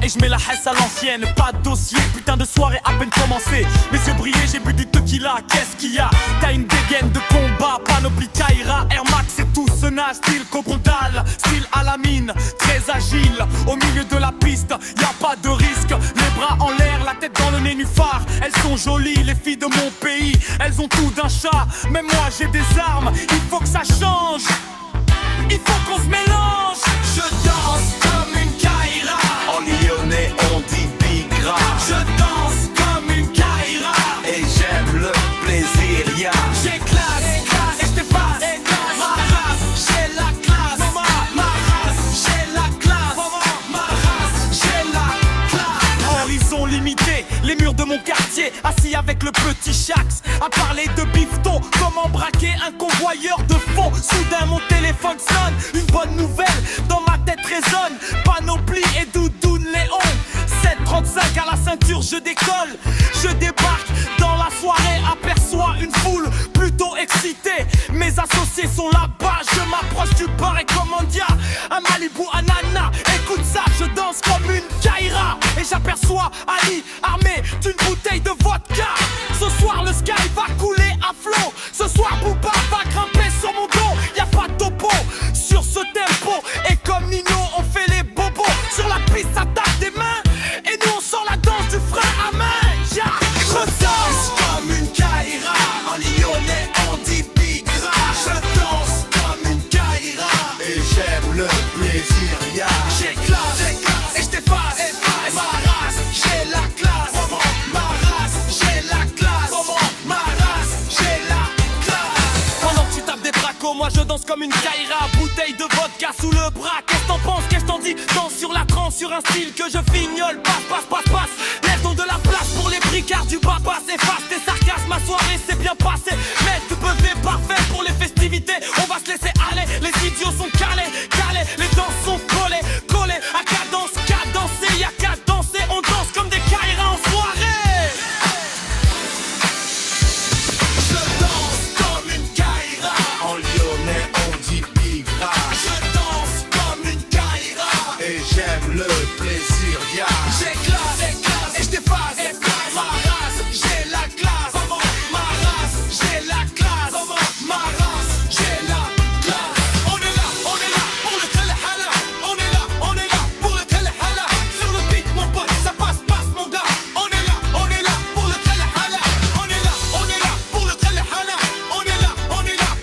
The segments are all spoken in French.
et je mets la hesse à l'ancienne. Pas de dossier, putain de soirée à peine commencée. Mes yeux brillaient, j'ai bu du tequila, qu'est-ce qu'il y a? T'as une dégaine de combat, panoplie Kaira, Air Max et tout ce naze, style Cobondal, style à la mine, très agile. Au milieu de la piste, y a pas de risque. Les bras en l'air, la tête dans le nénuphar. Elles sont jolies, les filles de mon pays. Elles ont tout d'un chat, même moi j'ai des armes. Il faut que ça change, il faut qu'on se mélange. Je danse comme une Kaira. En lyonnais on dit bigra. Je danse comme une Kaira. Et j'aime le plaisir, ya. J'éclate et j't'efface. Ma race, j'ai la classe. Ma race, j'ai la classe. Ma race, j'ai la classe. Horizon limité, les murs de mon quartier. Assis avec le petit Chax, à parler de bifton. Comment braquer un convoyeur de fond. Soudain mon téléphone sonne. Une bonne nouvelle dans ma tête résonne. Panoplie et doudoune Léon. 735 à la ceinture, je décolle. Je débarque dans la soirée, aperçois une foule plutôt excitée. Mes associés sont là-bas, je m'approche du bar et commande ya un Malibu Anana. Écoute ça, je danse comme une Kaira. Et j'aperçois Ali armé d'une bouteille de vodka. Ce soir le sky va couler à flot. Ce soir Booba va grimper sur mon dos. Y'a pas de topo sur ce tempo. Et comme Nino on fait les bobos. Sur la piste ça tape des mains. Et nous on sort la danse du frein à main. Yeah. Je danse comme une Kaira. En lyonnais on dit bigra. Je danse comme une Kaira. Et j'aime le plaisir, ya. J'éclate et j't'efface. Ma race, j'ai la classe. Ma race, j'ai la classe. Ma race, j'ai la classe. Pendant que tu tapes des bracos, moi je danse comme une Kaira. Bouteille de vodka sous le bras. Qu'est-ce t'en penses, qu'est-ce t'en dis? Danse sur la transe, sur un style que je fignole. Passe. Laisse donc de la place pour les bricards du bas-bas. Efface tes sarcasmes, ma soirée s'est bien passée. Mais tu peux faire parfait pour les festivités. On va se laisser aller, les idiots sont calés. Les danses sont collées à cadence, cadencée. Y'a qu'à danser, on danse comme des Kaira en soirée. Je danse comme une Kaira. En lyonnais on dit bigra. Je danse comme une Kaira. Et j'aime le plaisir, ya. J'éclate et j't'efface. Ma race, j'ai la classe. Ma race, j'ai la classe. Ma race, j'ai la classe. On est là pour le Telhala. On est là pour le Telhala. Sur le beat mon pote, ça passe mon gars. On est là pour le Telhala. On est là pour le Telhala. On est là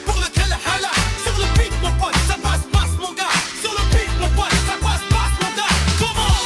pour le Telhala. Sur le beat mon pote, ça passe mon gars. Sur le beat mon pote, ça passe mon gars. Comment?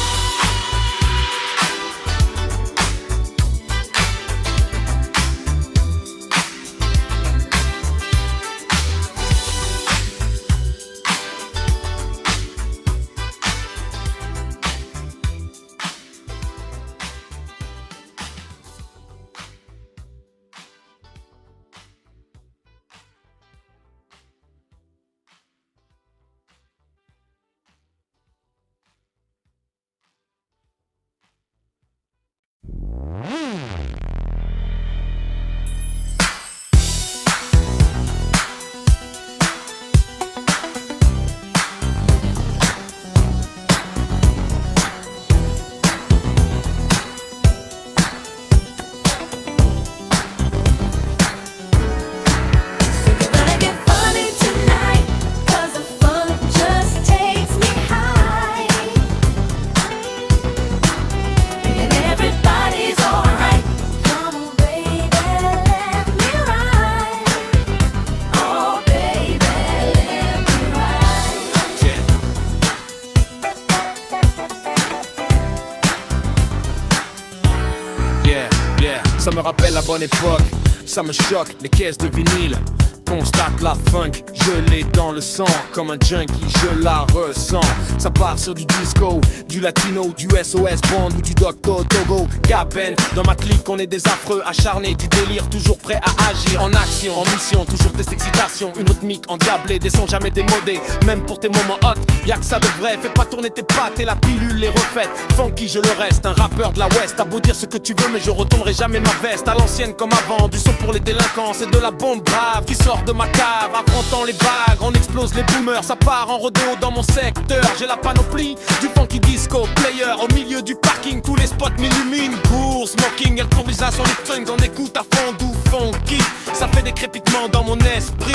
Ça me rappelle la bonne époque, ça me choque, les caisses de vinyle. Constate la funk, je l'ai dans le sang. Comme un junkie, je la ressens. Ça part sur du disco, du latino, du SOS Bond ou du Doctor Togo Gaben. Dans ma clique, on est des affreux acharnés, du délire, toujours prêt à agir. En action, en mission, toujours des excitations. Une rythmique endiablée, des sons jamais démodés. Même pour tes moments hot, y'a que ça de vrai. Fais pas tourner tes pattes et la pilule est refaite. Funky, je le reste, un rappeur de la West. T'as beau dire ce que tu veux, mais je retournerai jamais ma veste. À l'ancienne comme avant, du son pour les délinquants. C'est de la bombe brave qui sort sors de ma cave, affrontant les vagues, on explose les boomers, ça part en rodéo dans mon secteur. J'ai la panoplie du funky disco player, au milieu du parking, tous les spots m'illuminent. Cours, smoking, improvisation, les thugs, on écoute à fond du funky. Ça fait des crépitements dans mon esprit.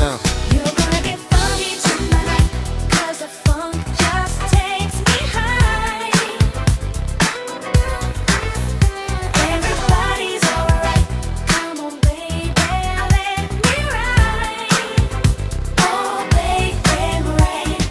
You're gonna get funky tonight, 'cause the funk just takes me high. Everybody's alright, come on baby, let me ride. Oh baby, ride.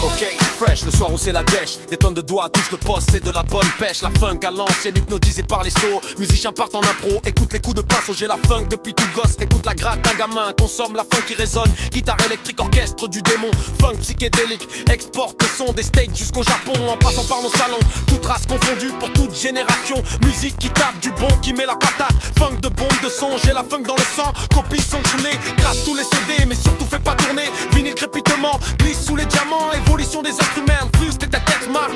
Ok, fresh, le soir où c'est la dèche. Des tonnes de doigts, touche de poste, c'est de la bonne pêche. La funk à l'ancienne, hypnotisé par les sauts. Musiciens partent en impro, écoute les coups de pinceau. J'ai la funk depuis tout gosse, écoute la gratte d'un gamin. Consomme la funk qui résonne, guitare électrique, orchestre du démon. Funk psychédélique, exporte le son des States jusqu'au Japon. En passant par nos salons, toute race confondue pour toute génération. Musique qui tape du bon, qui met la patate. Funk de bombe de son, j'ai la funk dans le sang. Copie sanctionnée, gratte tous les CD, mais surtout fais pas tourner. Vinyle crépitement, glisse sous les diamants. Évolution des instruments, plus t'es ta tête, marque,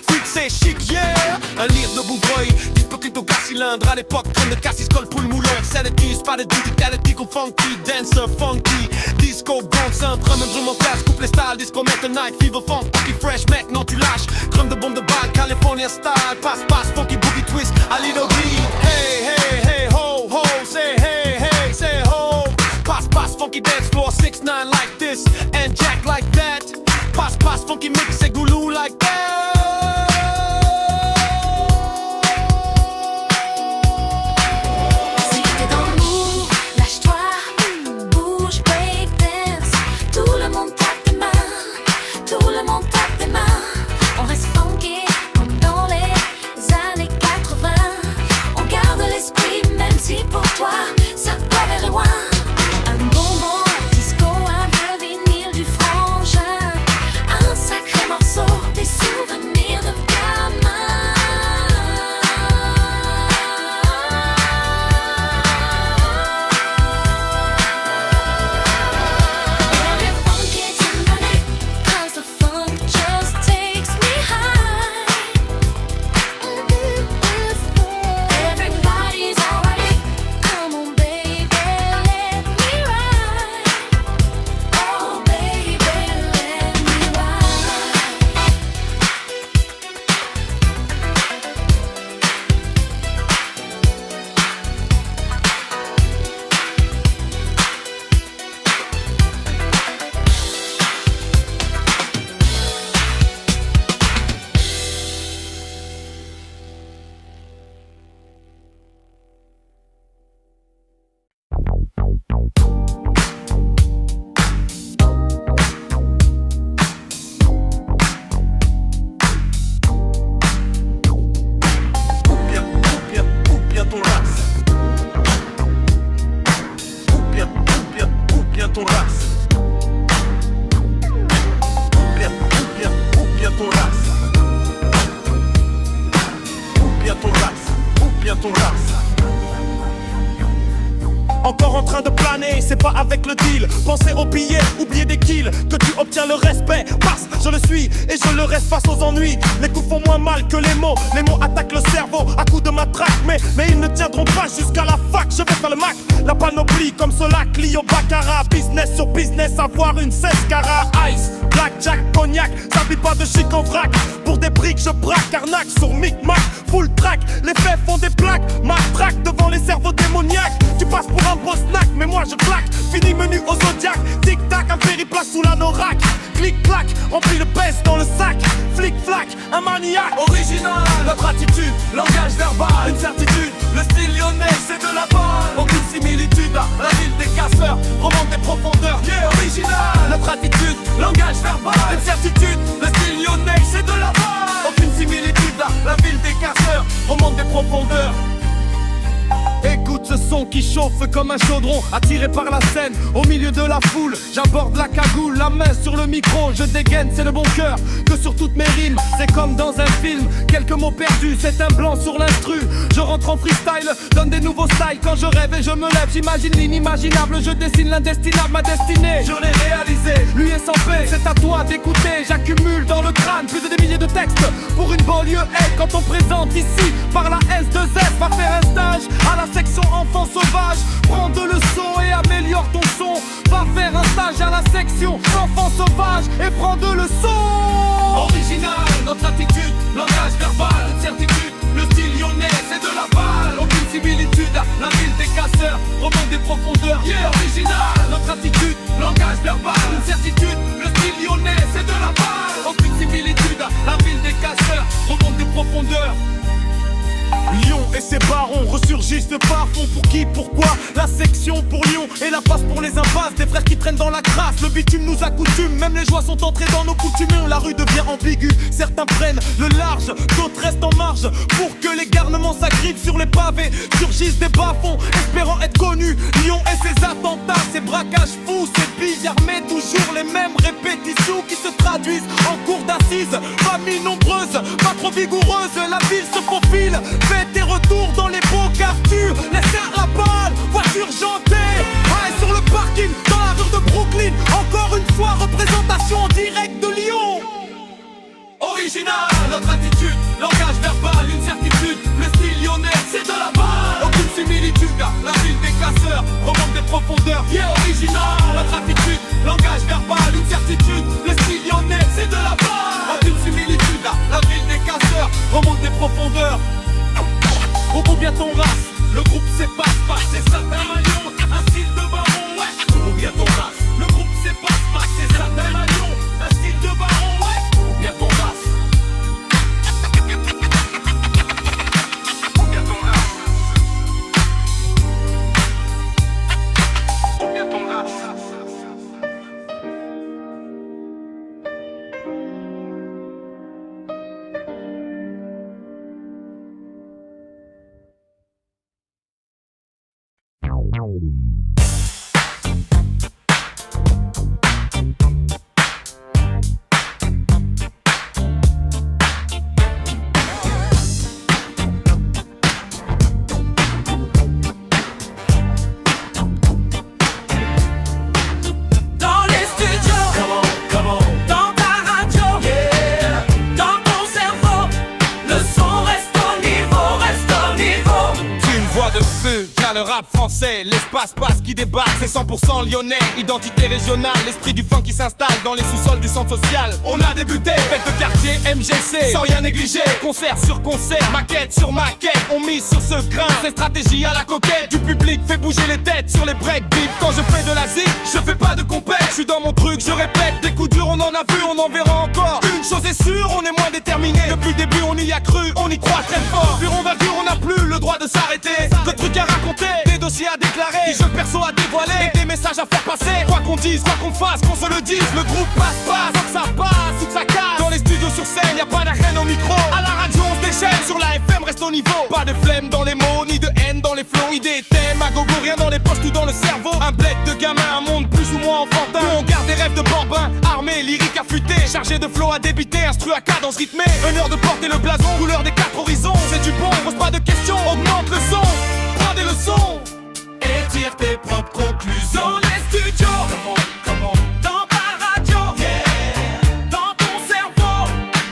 fixé, chic, yeah. Un lyre de Bouvreuil, dispo-clip au gars cylindre. À l'époque, crème de cassis, colle pour le mouleur. Sanity, pas de digitality, funky, dancer, funky. Disco, bounce, un drum and drum en place. Coupe les styles, disco, make the night, fever, funk, funky, fresh, mec, non tu lâches. Crème de bombe de balle, California style. Passe, funky, boogie, twist, a little beat. Hey, hey, hey, ho, ho, say hey, hey, say ho. Passe, funky dance floor, 6ix9ine like this, and Jack like that. Passe, funky mix et goulou like that. Si t'es dans le mood, lâche-toi, bouge, break dance. Tout le monde tape tes mains, tout le monde tape tes mains. On reste funky comme dans les années 80. On garde l'esprit même si pour toi ça peut aller loin. Un bonbon, disco, un vieux vinyle du frangin. Un sacré morceau, des souvenirs de gamin. We'll get funky tonight, 'cause the funk just takes me high. Everybody's alright, come on baby, let me ride. Oh baby, let me ride. Coupe bien ton race. Coupe bien ton race. Coupe bien ton race. Coupe bien ton race. Coupe bien ton race. Encore en train de planer, c'est pas avec le deal. Pensez au billet, oubliez des kills, que tu obtiens le respect. Parce je le suis et je le reste face aux ennuis. Les coups font moins mal que les mots attaquent le cerveau à coups de matraque. Mais ils ne tiendront pas jusqu'à la fac. Je vais faire le Mac, la panoplie comme cela, Clio Baccarat. Business sur business, avoir une 16 carats. Ice, blackjack, cognac, ça vit pas de chic en vrac. Pour des briques, je braque, arnaque sur Micmac. Full track, les faits font des plaques. Matraque devant les cerveaux démoniaques. Tu passes pour un beau snack, mais moi je claque. Fini menu au Zodiac, tic-tac, un périplace sous la Norac. Clic-clac, rempli de pèse dans le sac. Flic-flac, un maniaque. Original, notre attitude, langage verbal, une certitude. Le style lyonnais, c'est de la balle. Aucune similitude à la ville des casseurs, remonte des profondeurs. Yeah, original, notre attitude, langage verbal, une certitude. Le style lyonnais, c'est de la balle. Aucune similitude à la ville des casseurs, remonte des profondeurs. Écoute ce son qui chauffe comme un chaudron, attiré par la scène, au milieu de la foule. J'aborde la cagoule, la main sur le micro, je dégaine, c'est le bon cœur que sur toutes mes rimes. C'est comme dans un film, quelques mots perdus, c'est un blanc sur l'instru. Je rentre en freestyle, donne des nouveaux styles. Quand je rêve et je me lève, j'imagine l'inimaginable. Je dessine l'indestinable, ma destinée. Je l'ai réalisé, Lui est sans paix, c'est à toi d'écouter. J'accumule dans le crâne plus de des milliers de textes pour une banlieue aide. Quand on présente ici par la S2S, va faire un stage à la section enfants sauvages. Prends de leçons et améliore ton son. Va faire un stage à la section enfants sauvages et prends de leçons. Original, notre attitude, langage verbal, certitude, le style lyonnais, c'est de la balle. Aucune similitude, la ville des casseurs, remonte des profondeurs. Yeah, original, notre attitude, langage verbal, certitude, le style lyonnais, c'est de la balle. Aucune similitude, la ville des casseurs, remonte des profondeurs. Lyon et ses barons ressurgissent de parfum. Pour qui, pourquoi? La section pour Lyon et la passe pour les impasses. Des frères qui traînent dans la crasse, le bitume nous accoutume. Même les joies sont entrées dans nos coutumes. La rue devient ambiguë, certains prennent le large, d'autres restent en marge. Pour que les garnements s'agrippent sur les pavés, surgissent des bas-fonds, espérant être connus. Lyon et ses attentats, ses braquages fous, ses billes armées, toujours les mêmes répétitions qui se traduisent en cours d'assises. Famille nombreuse, pas trop vigoureuse, la ville se faufile. Fais tes retours dans les beaux quartiers, laisse à la balle, voiture jantée. Ouais, sur le parking, dans la rue de Brooklyn. Encore une fois, représentation en direct de Lyon. Original, notre attitude, langage verbal, une certitude, le style lyonnais, c'est de la balle. Aucune similitude, la ville des casseurs, remonte des profondeurs. Yeah, original, notre attitude, langage verbal, une certitude, le style lyonnais, c'est de la balle. Aucune similitude, la ville des casseurs, remonte des profondeurs. Au bout bien ton race, le groupe c'est passe-passe, c'est Satin Malion, un style de baron, ouais. Ou bien ton race, le groupe c'est passe-passe, c'est Satin Malion, un style de baron, ouais. Ou bien ton race. Ou bien ton race. Ou bien ton race. Le rap français, l'espace-passe qui débarque, c'est 100% lyonnais. Identité régionale, l'esprit du funk qui s'installe dans les sous-sols du centre social. On a débuté, fête de quartier, MGC, sans rien négliger. Concert sur concert, maquette sur maquette, on mise sur ce grain. C'est stratégie à la coquette, du public fait bouger les têtes sur les break-beats. Quand je fais de la zik, je fais pas de compète. Je suis dans mon truc, je répète, des coups durs on en a vu, on en verra encore. Une chose est sûre, on est moins déterminé. Depuis le début on y a cru, on y croit très fort. Pure envergure, on n'a plus le droit de s'arrêter. De trucs à raconter, des dossiers à déclarer, des jeux perso à dévoiler, et des messages à faire passer. Quoi qu'on dise, quoi qu'on fasse, qu'on se le dise, le groupe passe, faut que ça passe ou que ça casse. Dans les studios sur scène, y a pas d'arène au micro. À la radio on se déchaîne, sur la FM reste au niveau. Pas de flemme dans les mots, ni de haine dans les flots. Idées, thèmes, à gogo, rien dans les poches, tout dans le cerveau. Un bled de gamin, un monde plus ou moins enfantin. Où on garde des rêves de bambins, armés, lyrique affûté, chargé de flow à débiter, instru à cadence rythmée. Honneur de porter le blason, couleur des quatre horizons. C'est du bon, pose pas de questions, augmente le son, prends des leçons et tire tes propres conclusions. Dans les studios, dans ta radio, yeah. Dans ton cerveau,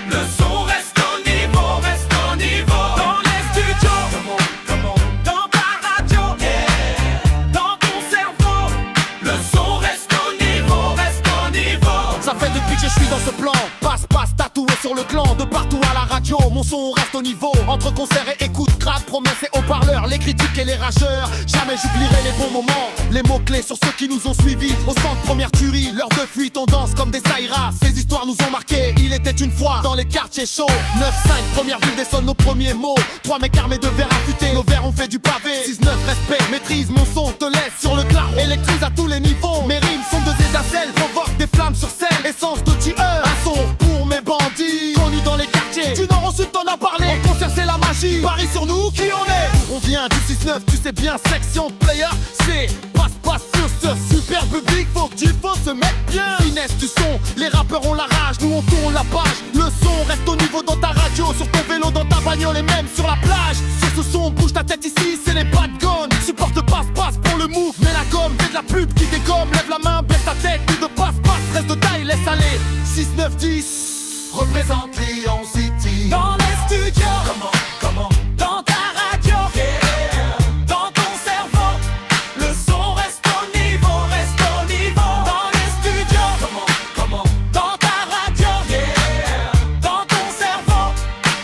le son reste au niveau, reste au niveau. Dans les studios, dans ta radio, yeah. Dans ton cerveau, le son reste au niveau, reste au niveau. Ça fait depuis que je suis dans ce plan, passe, tatoué sur le clan. De partout à la radio, mon son reste au niveau. Entre concert et écoute, grave, promesses et haut-parleurs. Les critiques et les rageurs, jamais j'oublierai les bons moments. Les mots-clés sur ceux qui nous ont suivis. Au centre, première tuerie, l'heure de fuite, on danse comme des Saïras. Ces histoires nous ont marqués, il était une fois dans les quartiers chauds. 9-5, première ville dessonne nos premiers mots. 3 mecs armés de verres affûtés, nos verres ont fait du pavé. 6-9, respect, maîtrise mon son, te laisse sur le claro. Électrise à tous les niveaux, mes rimes sont de étincelles, provoquent des flammes sur scène. Essence de tueur, un son pour mes bandits. Connus dans les quartiers, tu n'en reçu t'en as parlé. En concert c'est la magie, parie sur nous, qui on est. On vient du 6-9, tu sais bien, section player. C'est passe sur ce super public, faut que tu fasses se mettre bien. Finesse du son, les rappeurs ont la rage, nous on tourne la page. Le son reste au niveau dans ta radio, sur ton vélo, dans ta bagnole et même sur la plage. Sur ce son, bouge ta tête ici, c'est les bad guns. Supporte passe pour le move, mets la gomme, fais de la pub qui dégomme. Lève la main, baisse ta tête, plus de passe, reste de taille, laisse aller. 6, 9, 10 représente Lyon City. Dans les studios, Comment dans ta radio, dans ton cerveau, le son reste au niveau, dans les studios, Comment dans ta radio, dans ton cerveau,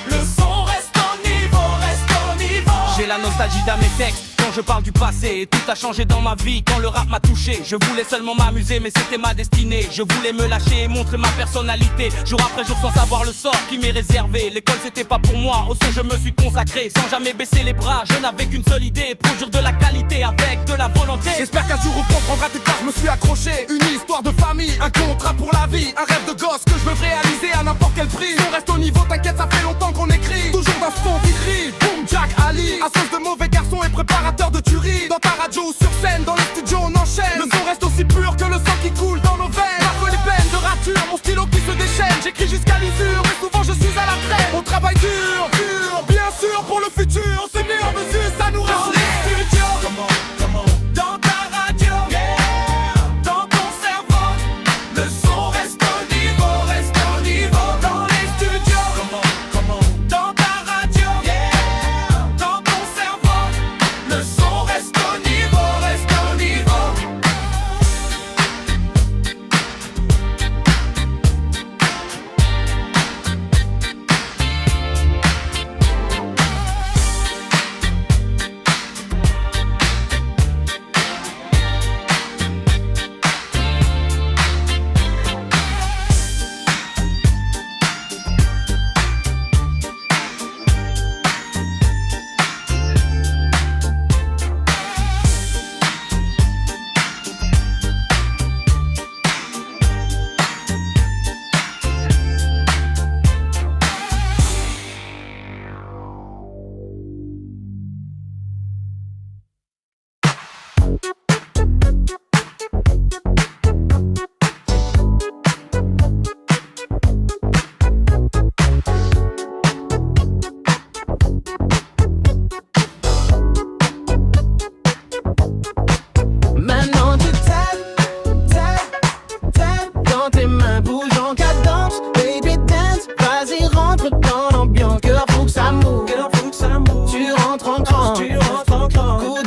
le son reste au niveau. J'ai la nostalgie d'un mes textes. Quand je parle du passé, tout a changé dans ma vie quand le rap m'a touché. Je voulais seulement m'amuser mais c'était ma destinée. Je voulais me lâcher et montrer ma personnalité, jour après jour sans savoir le sort qui m'est réservé. L'école c'était pas pour moi, au son je me suis consacré sans jamais baisser les bras. Je n'avais qu'une seule idée, produire de la qualité avec de la volonté. J'espère qu'un jour on comprendra tes pas, je me suis accroché. Une histoire de famille, un contrat pour la vie, un rêve de gosse que je veux réaliser à n'importe quel prix. On reste au niveau, t'inquiète, ça fait longtemps qu'on écrit. Toujours d'un son qui crie, boom, Jack, Ali. À sauce de mauvais garçons et préparateur de tuerie. Dans ta radio ou sur scène, dans les studios on enchaîne. Le son reste aussi pur que le sang qui coule dans nos veines. Marque les peines de rature, mon stylo qui se déchaîne. J'écris jusqu'à l'usure, mais souvent je suis à la traîne. On travaille dur, bien sûr pour le futur. C'est mieux en mesure, ça nous Dans reste. les studios, dans ta radio, dans ton cerveau, le son reste au niveau, dans les studios, dans ta radio, dans ton cerveau, le son reste au niveau. Maintenant tu tapes dans tes mains, bouge en cadence. Baby dance, vas-y rentre dans l'ambiance. Cœur faut que ça move, tu rentres en transe. Coup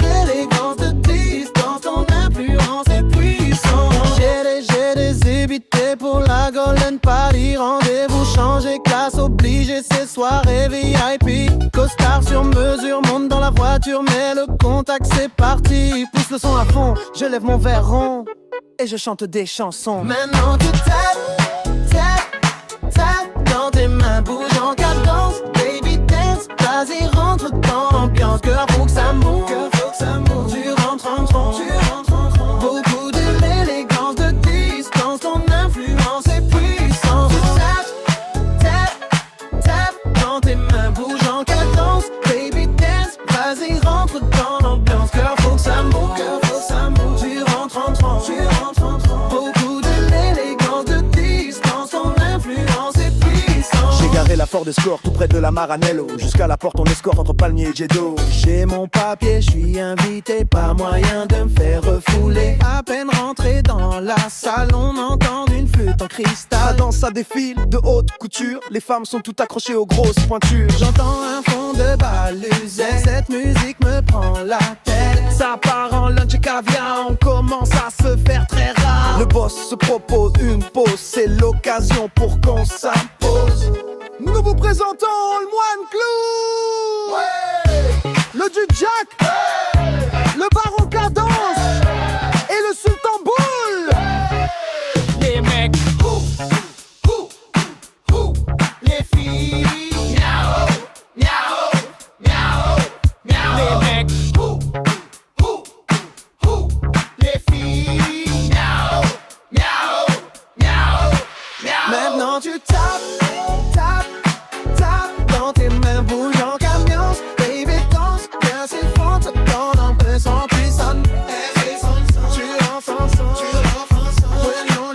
l'élégance de distance, ton influence est puissante. J'ai des évités pour la Golden Party. Rendez-vous changé, classe obligée, ces soirées VIP. Costard sur mesure, monte dans la voiture, mais le contact c'est parti. Pousse le son à fond, je lève mon verre rond et je chante des chansons. Maintenant tu tapes dans tes mains, bouge en cadence. Baby dance, vas-y rentre dans l'ambiance. Cœur faut que ça move, tu rentres en transe. Beaucoup de l'élégance de distance, ton influence est puissante. Tu tapes dans tes mains, bouge en cadence. Baby dance, vas-y rentre dans l'ambiance. Cœur faut que ça move, tu rentres en transe. Beaucoup de l'élégance de distance, ton influence est puissante. J'ai garé la Ford Escort tout près de la Maranello. Jusqu'à la porte on escorte entre Palmier et Jeddo. J'ai mon papier, je suis invité, pas moyen de me faire refouler. À peine rentré dans la salle, on entend une flûte en La cristal. danse ça défile de haute couture. Les femmes sont toutes accrochées aux grosses pointures. J'entends un fond de balusette, cette musique me prend la tête. Ça part en lunch et caviar, on commence à se faire très rare. Le boss se propose une pause, c'est l'occasion pour qu'on s'impose. Nous vous présentons le Moine Clou, le Duc Jack, le Baron Cadence et le Sultan Boule. Les mecs, Les filles, les mecs, les filles. Maintenant tu tapes dans tes mains, bouge en camion. Baby danse, bien c'est fonte dans l'ambiance en puissante. Tu rentres ensemble, prenons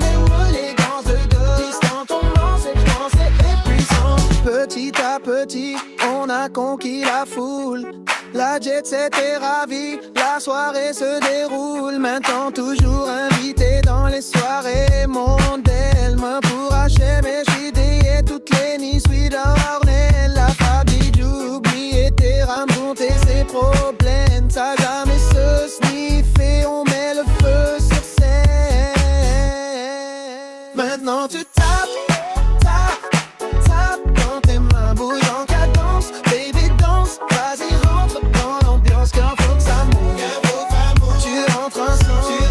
l'élégance de distance. Ton conséquence est puissante. Petit à petit, on a conquis la foule. La jet set est ravie, la soirée se déroule. Maintenant toujours invité dans les soirées mondaines. Me Maintenant tu tapes, tapes, tapes quand tes mains bougent en cadence. Baby danse, vas-y rentre dans l'ambiance car faut que ça move. Tu rentres ensemble,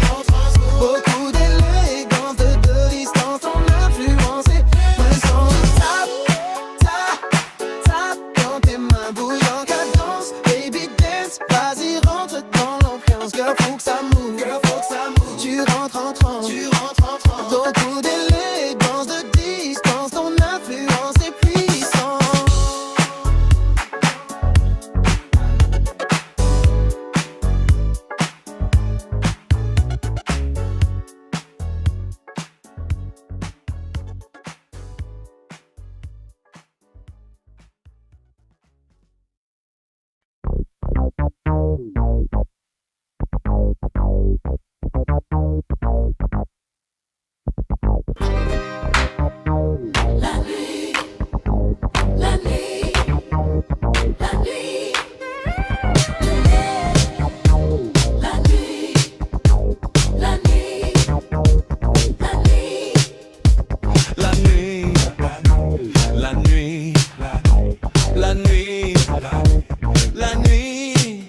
beaucoup d'élégance, de distance, ton influence est maintenant tu tapes, tapes, tapes quand tes mains bougent en cadence. Baby dance, vas-y rentre dans l'ambiance car faut que ça move. Tu rentres en transe, beaucoup d'élégance, de distance, ton influence est puissante. La nuit, la nuit, la nuit, la nuit, la nuit, la nuit. La nuit, la nuit, la nuit, la nuit.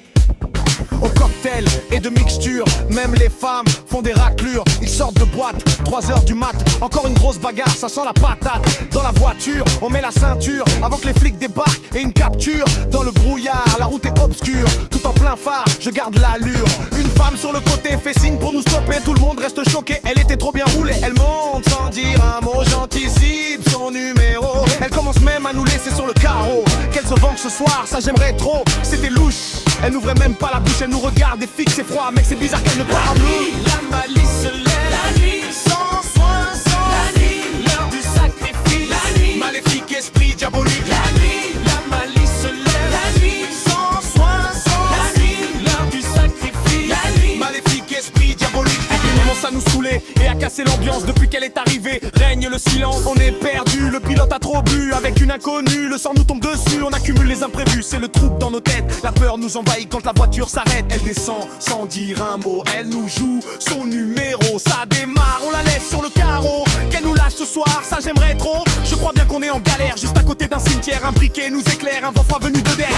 Au cocktail et de mixture, même les femmes font des raclures. Ils sortent de boîte, 3h du mat. Encore une grosse bagarre, ça sent la patate. Dans la voiture, on met la ceinture avant que les flics débarquent et une capture. Dans le brouillard, la route est obscure. Tout en plein phare, je garde l'allure. Une femme sur le côté fait signe pour nous stopper. Tout le monde reste choqué, elle était trop bien roulée. Elle monte sans dire un mot, j'anticipe son numéro. Elle commence même à nous laisser sur le carreau. Qu'elle se venge ce soir, ça j'aimerais trop. C'était louche, elle n'ouvrait même pas la bouche. Elle nous regarde et fixe, c'est froid. Mec, c'est bizarre qu'elle ne parle. La malice se lève, la nuit, sans soin, sans la nuit, l'heure du sacrifice, la nuit, maléfique esprit diabolique, la nuit, la malice se lève, la nuit, sans soin, sans la nuit, l'heure du sacrifice, la nuit, maléfique esprit diabolique. Elle commence à nous saouler et à casser l'ambiance. Depuis qu'elle est arrivée, règne le silence. On est perdu, le pilote a trop bu. Avec une inconnue, le sang nous tombe dessus. On accumule les imprévus, c'est le trouble dans nos têtes. La peur nous envahit quand la voiture s'arrête. Elle descend sans dire un mot, elle nous joue son numéro. Ça démarre, on la laisse sur le carreau. Qu'elle nous lâche ce soir, ça j'aimerais trop. Je crois bien qu'on est en galère, juste à côté d'un cimetière. Un briquet nous éclaire, un vent froid venu de derrière.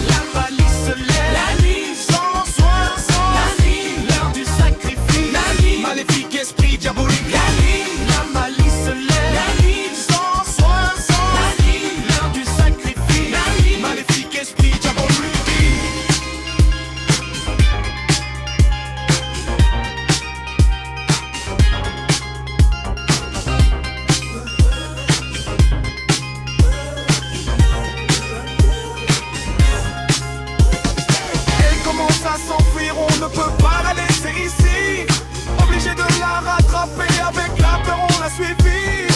La malice se lève, la nuit, sans soin, sans la nuit, l'heure du sacrifice, la nuit, maléfique esprit diabolique, la nuit, la malice se lève, la nuit, sans soin, sans la nuit, l'heure du sacrifice, la nuit, maléfique esprit diabolique. Elle commence à s'enfuir, on ne peut pas la laisser ici. Obligé de la rattraper, avec la peur on l'a suivie.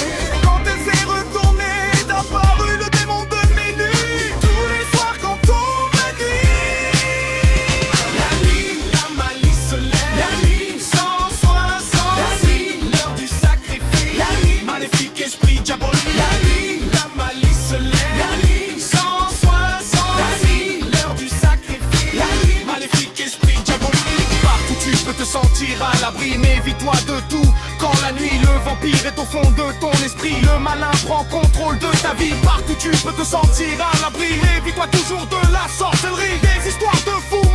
Quand elle s'est retournée, est apparu le démon de minuit. Tous les soirs quand tombe la nuit. La nuit, la malice se lève, la nuit, sans soin, sans la nuit, l'heure du sacrifice, la nuit, maléfique esprit diabolique, la nuit, la malice se lève, la nuit, sans soin, sans la nuit, l'heure du sacrifice, la nuit, maléfique esprit diabolique. Partout tu peux te sentir à l'abri, méfie-toi de tout. Quand la nuit, le vampire est au fond de ton esprit. Le malin prend contrôle de ta vie. Partout tu peux te sentir à l'abri, méfie-toi toujours de la sorcellerie. Des histoires de fous,